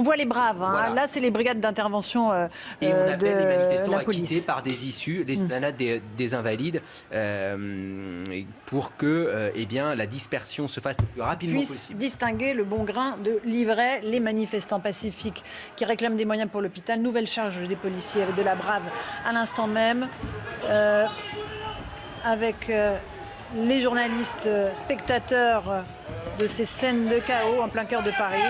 voit les braves, hein. Voilà. Là c'est les brigades d'intervention et on appelle les manifestants à police. quitter par des issues l'esplanade des Invalides pour que eh bien, la dispersion se fasse le plus rapidement possible. Distinguer le bon grain de livrer les manifestants pacifiques qui réclament des moyens pour l'hôpital. Nouvelle charge des policiers avec de la brave à l'instant même, avec les journalistes spectateurs de ces scènes de chaos en plein cœur de Paris.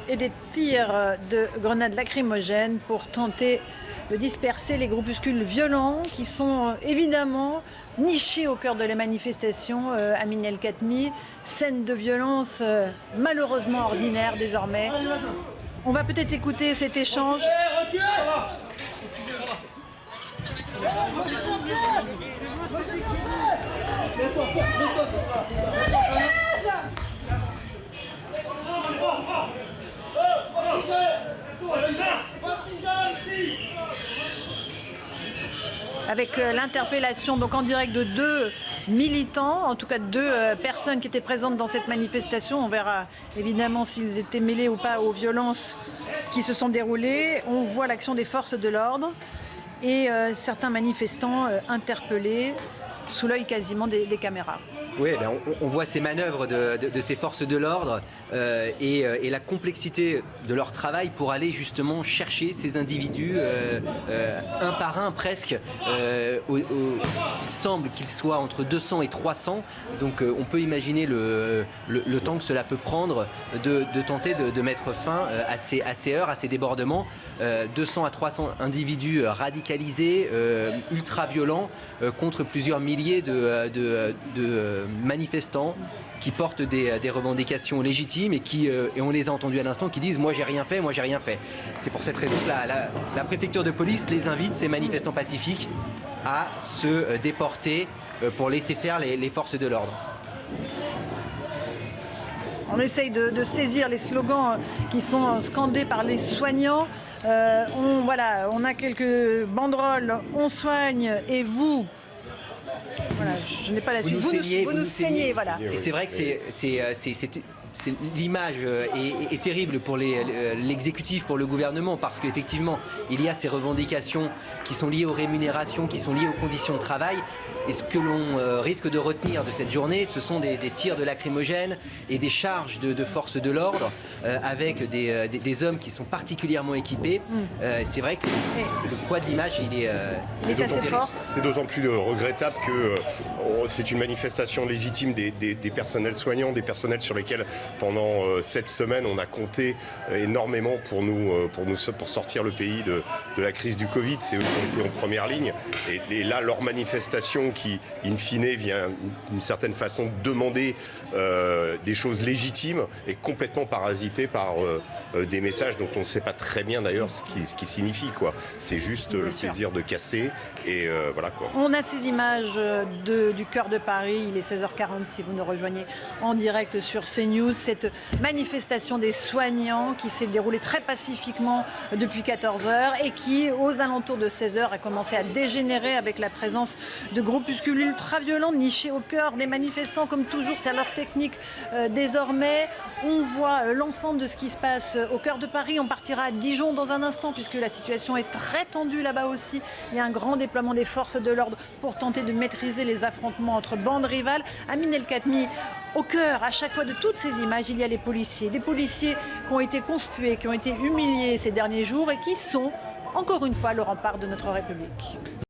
Et des tirs de grenades lacrymogènes pour tenter de disperser les groupuscules violents qui sont évidemment nichés au cœur de la manifestation. Amine El Khatmi, scène de violence malheureusement ordinaire désormais. On va peut-être écouter cet échange. Avec l'interpellation donc en direct de 2 militants, en tout cas 2 personnes qui étaient présentes dans cette manifestation. On verra évidemment s'ils étaient mêlés ou pas aux violences qui se sont déroulées. On voit l'action des forces de l'ordre et certains manifestants interpellés sous l'œil quasiment des caméras. Oui, ben on voit ces manœuvres de ces forces de l'ordre et la complexité de leur travail pour aller justement chercher ces individus un par un presque. Il semble qu'ils soient entre 200 et 300, donc on peut imaginer le temps que cela peut prendre de tenter de mettre fin à ces heurts, à ces débordements. 200 à 300 individus radicalisés, ultra violents, contre plusieurs milliers de manifestants qui portent des revendications légitimes et on les a entendus à l'instant qui disent « moi j'ai rien fait, moi j'ai rien fait ». C'est pour cette raison que la préfecture de police les invite, ces manifestants pacifiques, à se déporter pour laisser faire les forces de l'ordre. On essaye de saisir les slogans qui sont scandés par les soignants. On a quelques banderoles, on soigne et vous... Voilà, je n'ai pas la suite. Vous nous saignez, voilà. Et c'est vrai que l'image est terrible pour l'exécutif, pour le gouvernement, parce qu'effectivement, il y a ces revendications qui sont liées aux rémunérations, qui sont liées aux conditions de travail. Et ce que l'on risque de retenir de cette journée, ce sont des tirs de lacrymogènes et des charges de forces de l'ordre avec des hommes qui sont particulièrement équipés. C'est vrai que le poids de l'image, il est assez fort. C'est d'autant plus regrettable que c'est une manifestation légitime des personnels soignants, des personnels sur lesquels pendant cette semaine on a compté énormément pour sortir le pays de la crise du Covid. C'est eux qui ont été en première ligne et là leur manifestation qui in fine vient d'une certaine façon demander des choses légitimes est complètement parasitée par des messages dont on ne sait pas très bien d'ailleurs ce qui signifie quoi. C'est juste le plaisir de casser et voilà quoi. On a ces images du cœur de Paris, il est 16h40 si vous nous rejoignez en direct sur CNews. Cette manifestation des soignants qui s'est déroulée très pacifiquement depuis 14h et qui, aux alentours de 16h, a commencé à dégénérer avec la présence de groupuscules ultra-violents nichés au cœur des manifestants. Comme toujours, c'est leur technique désormais. On voit l'ensemble de ce qui se passe au cœur de Paris. On partira à Dijon dans un instant puisque la situation est très tendue là-bas aussi. Il y a un grand déploiement des forces de l'ordre pour tenter de maîtriser les affrontements entre bandes rivales. Amine El Khatmi, au cœur, à chaque fois de toutes ces images, il y a les policiers. Des policiers qui ont été conspués, qui ont été humiliés ces derniers jours et qui sont, encore une fois, le rempart de notre République.